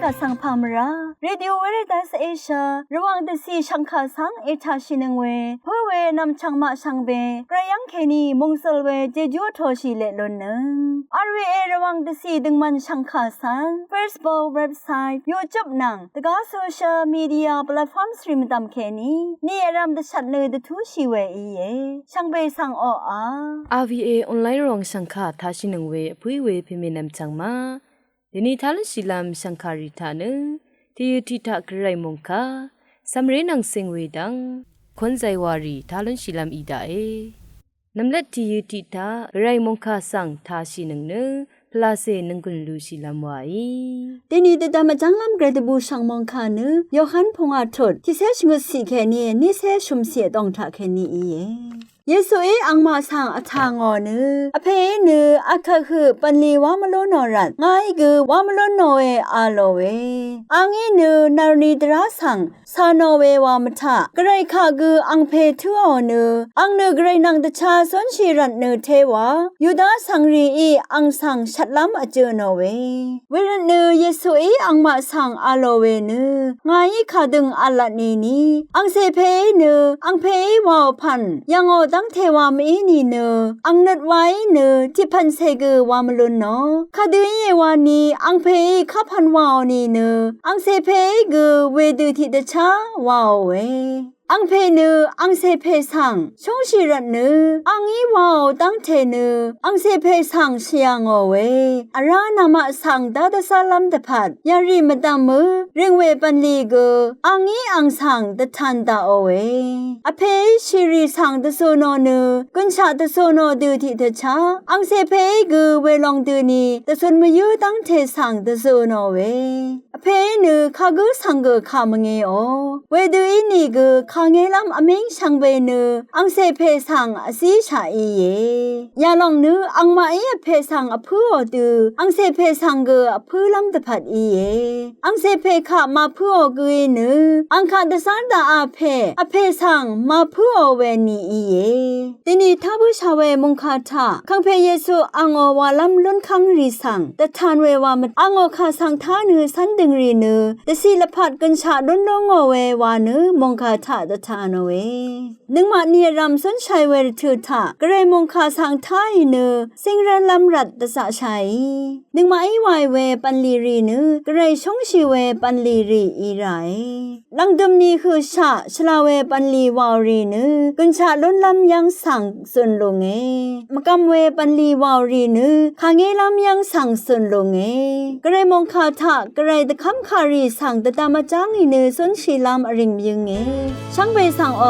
กะสังพามราเรดิโอเวเรตัสเอเชียระวังเดซีชังคาสังเอชาชินึงเวเพื่อเวนำชังมาชังเบกระยังเคนีมงสลเวเจจูโทชิเลลนนึงRVA ระวังเดซีดึงมันชังคาสัง Facebook เว็บไซต์ YouTube นังตะกาโซเชียลมีเดียแพลตฟอร์มสตรีมตามเคนีนี่รำเดชัดเลยเดทูชีเวอีเยชังเบสังอRVA ออนไลน์รองชังคาทาชินึงเวพุยเวพิเมนำจังมาเดนิทาลชิลามชังคาริทานึที่ยุติทักไรมงคาสำเร็จนังเซงเวดังคนใจวารีทาลชิลามอีดาเอนำเล็ดที่ยุติทักไรมงคาสังทาชินึงพลาเซนึงกุลลูชิลามวายเดนีเดดามาจังลำเกรดบูชังมงคานึยอหันพงอาทดที่เซชงุสีแค่นี้นี่เซชุมเสียดองทาแค่นี้เยซูอังมาสังอทางอนึอเพนึอะคะคือปันลีวามโลนอรันง่ายคือวามโลนอเออาโลเวอังอีนึนารณีตราสังซานอเววามทะกระไรคะคืออังเพทัวอนึอังนึกไรนังตะชาสนชีรันนึเทวายูดาสังรีอีอังสังชัดล้ำอเจอนอเวเวรนึเยซูอังมาสังอาโลเวนึง่ายคะดึงอัลละนีอังเซเพนึอังเพวาวพันยังอตั้งเทวามอีนี่เนอังนัดไว้เนที่พันเซกวามลุนเนาะคาดือเยวานีอังเพข้าพันวาวนี่เนอังเซเพกเวดืทิดชาวาวเวอังเพเนอังเซเพสังชงชิรันเนอังอีวาวตั้งเทเนอังเซเพสังเชียงเวอารานามาสังดาดสาลัมตะพัดยารีมตามมือเริงเวปันลีกอังอีอังสังตะทันตาเวอเพชิริสังตะโซโนเนกุนชาตะโซโนดือทิตชาอังเซเพกเวลองดือนีตะซุนมยุตั้งเทสังตะโซโนเวอเพเนคากุสังกขามเงอเวดืออีนีกคางเงลำอเมงชังเบเนอังเซเพสังอสีชาอีเยยาลองนึอังมาเอเพสังอพือตืออังเซเพสังอพือลำตะพัดอีเยอังเซเพขามาพือกุยนึอังคาดสารดาอาเพสังมาพือเวนีอีเยตินีทับุชาเวมุงคาทาคังเพเยซูอังอวาลัมลุนคังรีสังตะทานเววามอังอคาสังทานึสันดึงรีนึตะสีละพัดกันชาดนงอเววานึมุงคาทาตะทานเวนึงมาเนียรำสนชัยเวรถือทากระไรมงคาสังทายเนสิงรันลำรัดตะสะชัยนึงมาไอวายเวปันลีรีนึกระไรชงชีเวปันลีรีอีไรลังดมนี้คือชาชลาเวปันลีวาวรีนึกุนชาล้นลำยังสั่งส่วนลงมกำเวปันลีวาวรีนึคางเงลำยังสั่งส่วนลงกระไรมงคาทากระไรตะคำคารีสั่งตะตามาจ้างอีเนสนชีลำอริงยังช่างเบสังอ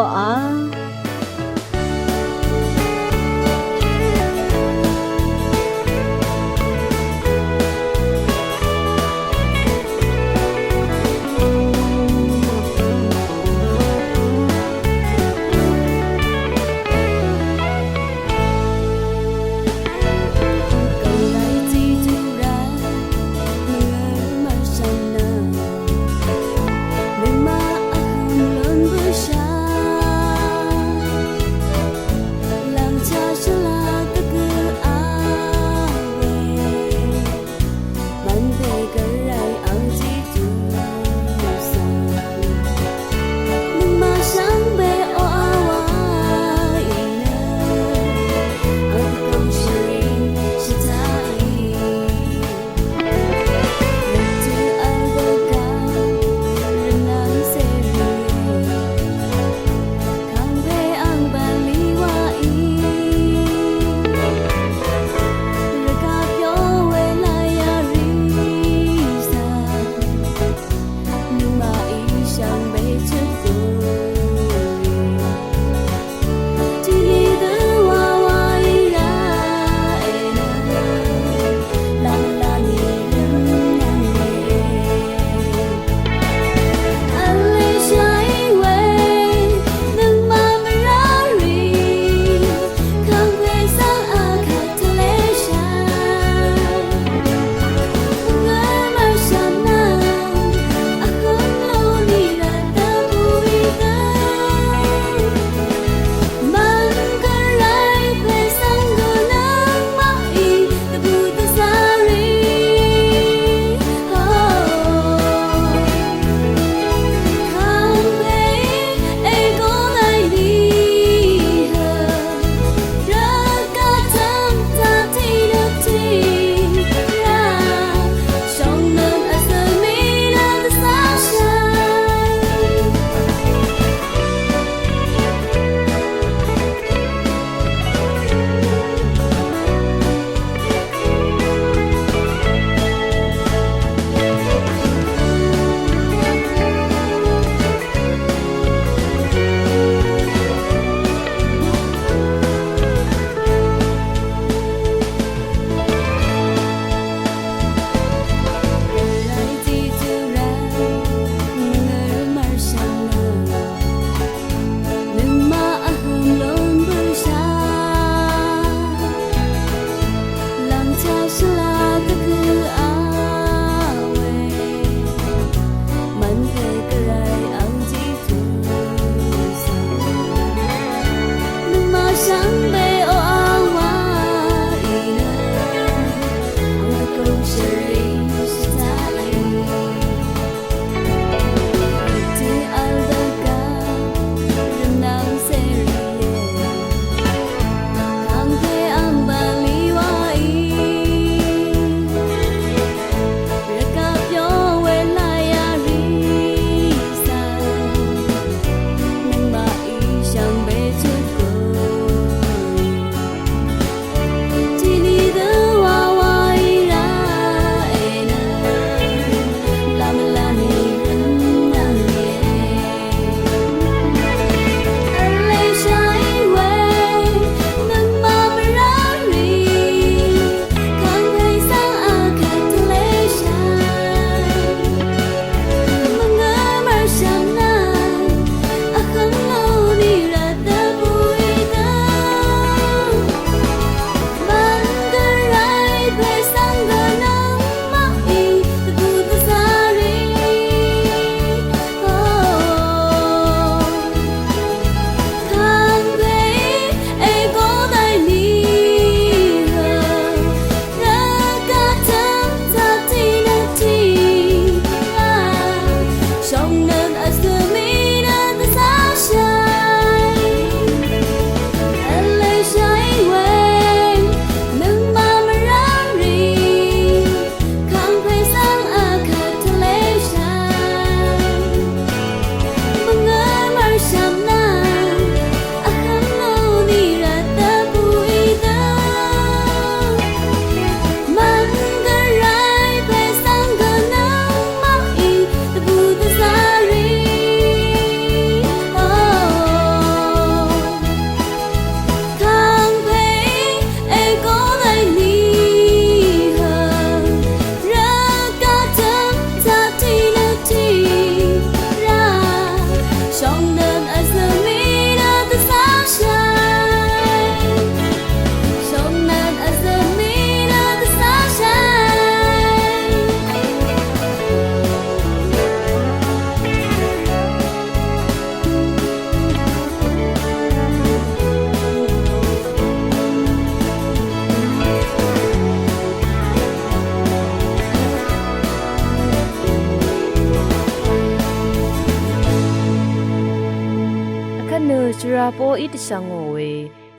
ราโปอิตชังโงเว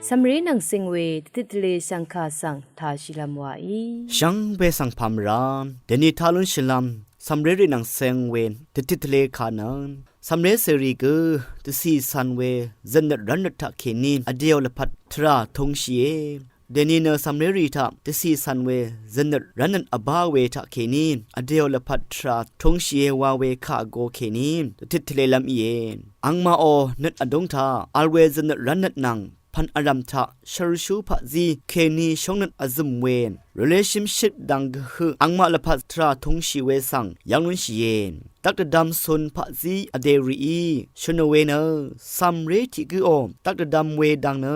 สมรีนังสิงเวติตเลสังคาสังทาชิลามวาอีช่างเบสังพามรามเดนิทาลุนชิลัมสำเร็จนังเซงเวนติดทะเลขานันสำเร็จเสรีกตสีสันเวจันรันนทักเขนินอเดียวละพัดทราทงเชียเดนินสำเร็จรีทักตสีสันเวจันรันนันอบาเวทักเขนินอเดียวละพัดทราทงเชียวาเวข้าโกเขนินติดทะเลลำเย็นอังมาโอนัดอดงทาอัลเวจันรันนัดนังพันอารมทะชารุชูพะซีเคนีชงนันอซุมเวน relationship ดังคืออังมาละพัทราทงชีเวสังยังนุนชีเยนตักตะดำซนพะซีอเดรีชนเวเนซัมเรติกือโอตักตะดำเวดังเน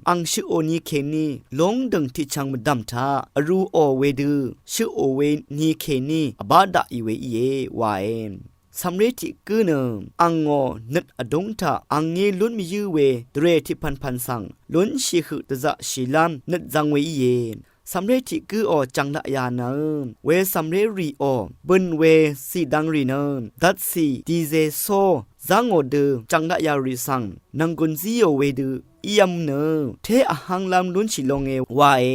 อังชิโอนีเคนีลงดังที่ชังมดัมทาอรูโอเวดือชิโอเวนีเคนีอบาดาอีเวเยวาเอนสำเร็จที่กือนอังโงนึดอดงทาอังเงลุนมียูเวเดรที่พันสังลุนชีคือตะจะชีลามนึดจังเวเยนสำเร็จที่กืออจังละยานเวสำเร็จรีอบุนเวสีดังรีนดัดสีดีเซโซจังโอเดจังละยารีสังนังกุนซีโอเวดือียมเนเทอหังลามลุนชิลงเอวาเอ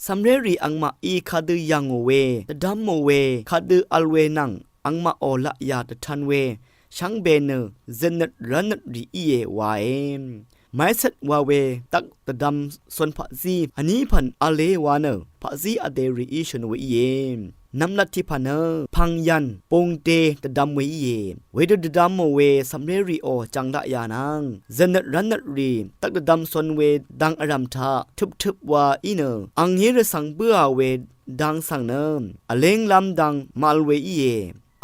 สำเร็จรีอังมาอีคาดือยังโอเวตะดัมโมเวคาดืออัลเวนังอังมาโอละยาตทันเวช่างเบเนเจนรันรีเอวาเอไม่เสดว่าเวตักตะดำส่วนพะซีอันนี้พันอาเลวาเนพะซีอเดรีอีชนเวเยน้ำลัดที่พันพังยันปงเตตะดำเวเยเวดตะดำโมเวสำเรรีโอจังละยานังเจนรันรีตักตะดำส่วนเวดังอรัมทาทึบว่าอีเนอังเฮรสังเบื่อเวดังสังเนอเลงลำดังมาลเวเย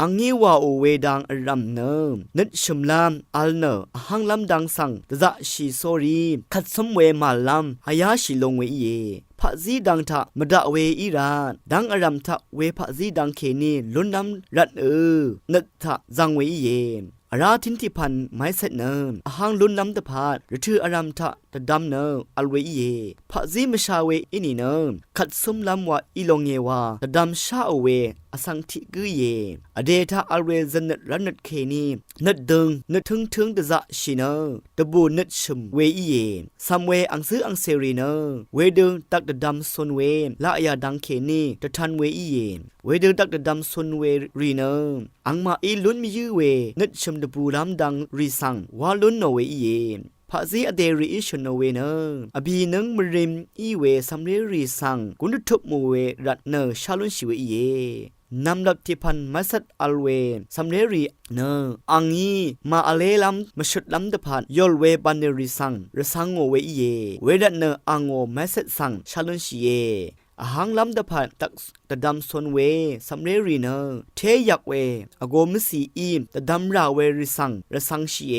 อังงี้ว่าโอเวดังรำเนนึดชุมลามอัลเนหังลำดังสังตะจะชีโซรีขัดสมเวมาลำหายาชิลงเวเยพะซีดังทะมดะเวอีรานดังอรัมทะเวพะซีดังเคนีลุนน้ำรัดนึดทะจังเวเยอาราทินทิพันไม่เสร็จเนอหังลุนน้ำตะพาดหรือถืออารามทะตะดำเนอัลเวเยพะซีมชาเวอินีเนขัดสมลำว่าอิลงเยวาตะดำชาเวอสังทิกุเยอเดทาอัลเวซันรันนัดเคนีนัดดึงนัดถึงตะจะชิเนตะบูนัดชุมเวอีเยซัมเวอังซื้ออังเซรีเนเวดึงตักตะดำซนเวละยาดังเคนีตะทันเวอีเยเวดึงตักตะดำซนเวรีเนอังมาอีลุนมียูเวนัดชุมตะบูลำดังรีสังวาลุนโนเวอีเยพะซีอเดรีอิชโนเวเนอบีนึงมริมอีเวซัมเรรีสังกุนทุบมูเวรัดเนชาลุนชิเวอีเยนำลับที่พันมัสัดอัลเวสำเรรีเนอังยีมาอเลลัมมาชุดลัมตะพันยอลเวบันเดรีสังระสังโงเวอีเยเวดันเนอังโงมัสัดสังชาลุนชีเยอาหังลัมตะพันตักตะดำซนเวสำเรรีเนเทยักเวอโกมสีอีมตะดำราเวรีสังระสังชีเย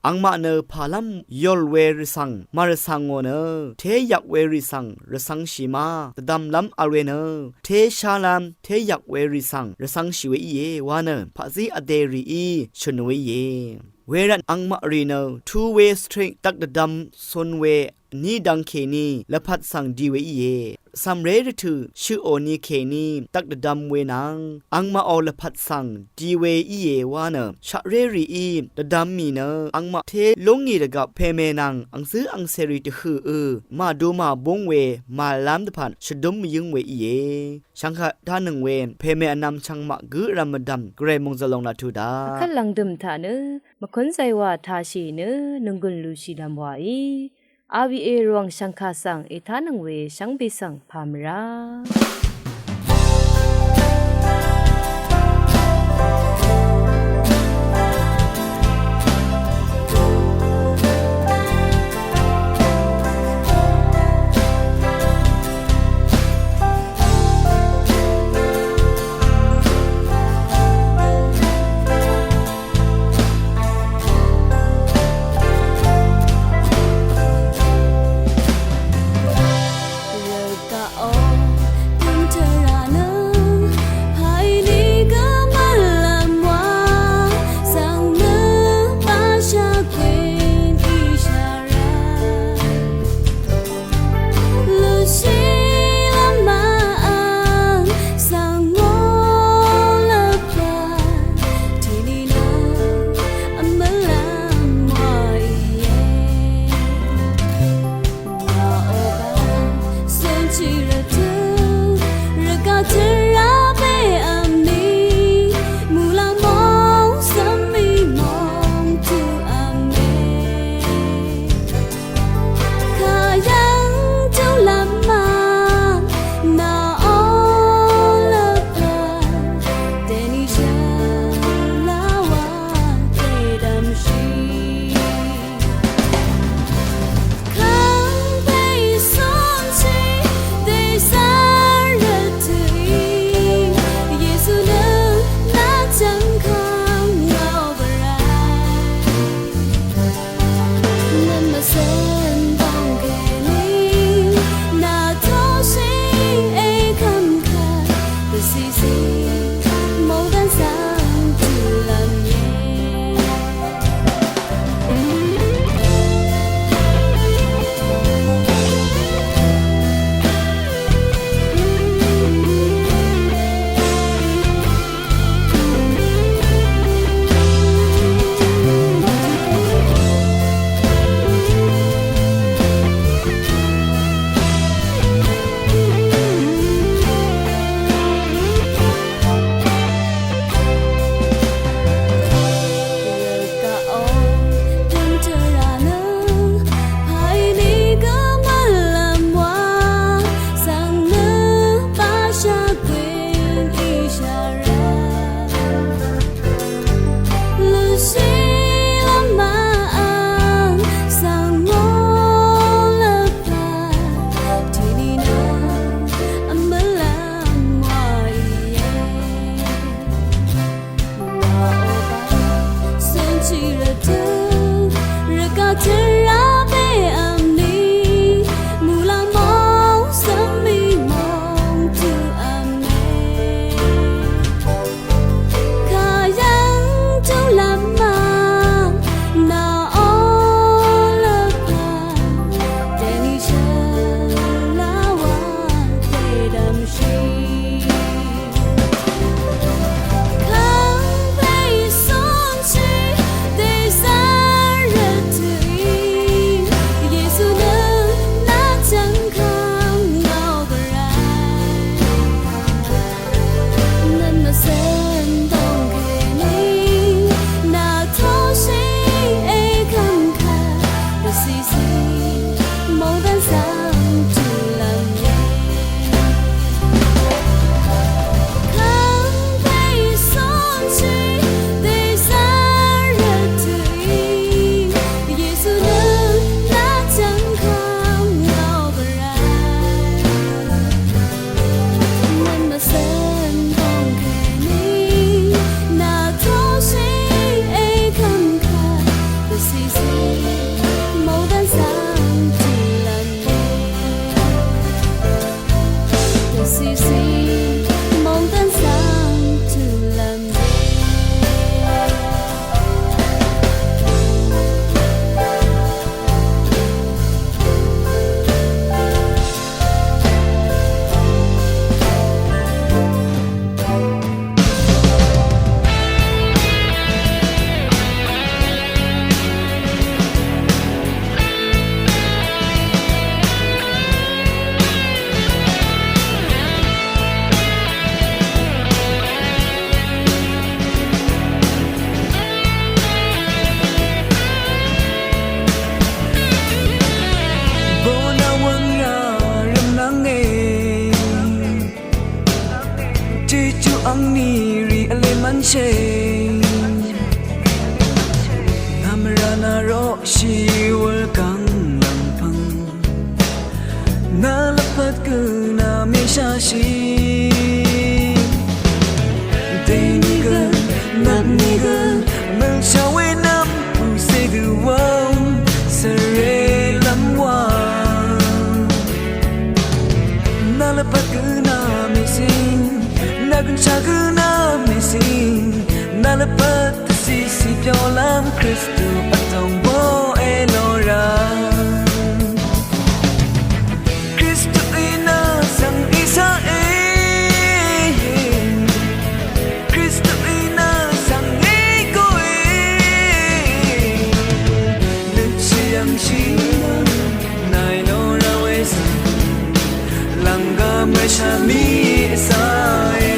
อังมาเนพาลัมยอลเวริสังมารสังโงเนเทยักเวริสังรสังชิมาตะดำลัมอเวเนเทชาลัมเทยักเวริสังรสังชิเวเยวาเนพะซีอเดรีชนเวเยเวรันอังมารีเน two way string ตักตะดำซนเวนี่ดังเคนีและพัดสังดีเวเยซัมเรดทูชื่อโอนีเคนีตักดำเวนังอังมาออละพัดสังดีเวอีเยวาเนชะเรรีอีตะดำมีเนอังมาเทลงงีตะกับเพเมนังอังซื้ออังเซริตคือมาดูมาบงเวมาลามตะพันชะดมยึงเวอีเยชังคะท่าหนึ่งเวนเพเมอนำชังมะกือรามดัมเกรมงจะลงนาทูดาขันลังดึมทาเนมะคนใจว่าทาชีเนนึงกุนลูชีดำวาอีอาวีเอรวงชังคาสังเอทานังเวชังเบสังพามราท Namarana ro shi wal kang lampang Na lapat ku na mi sha shi Deniga naniga Mel chawe nam pu se du wow Sare lam wa Na lapat ku na mi sing Na gun cha ku na mi sing Na lapat si pyo lam Kristu atong bo elora Kristu ina sang isa Kristu ina sang ego Luciang shinam nai no ra wes Langa me shami sai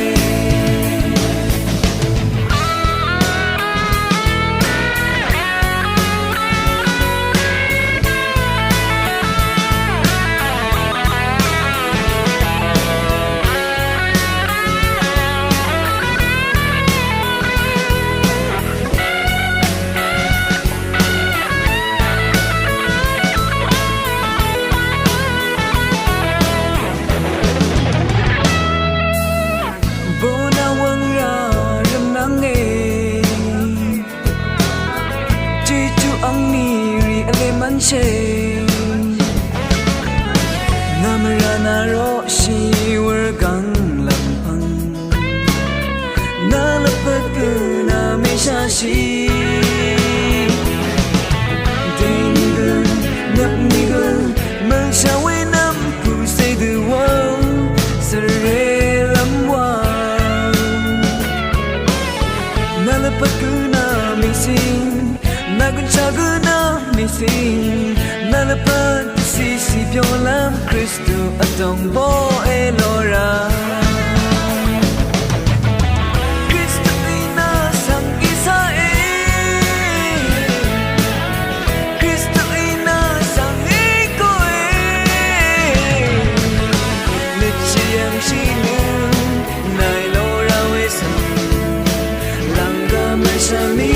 Namarana ro shi war gang lampang Na lapat ku na me sha shi Deniga napniga Mel chawe nam pu se du wow Sare lam wa Na lapat ku na me sing Na gun cha gu na me sing Na lapat si pyo lam Kristu atong bo elora Kristu ina sang isa Kristu ina sang ego Lichiang shinung nai lora wesam Langga me shami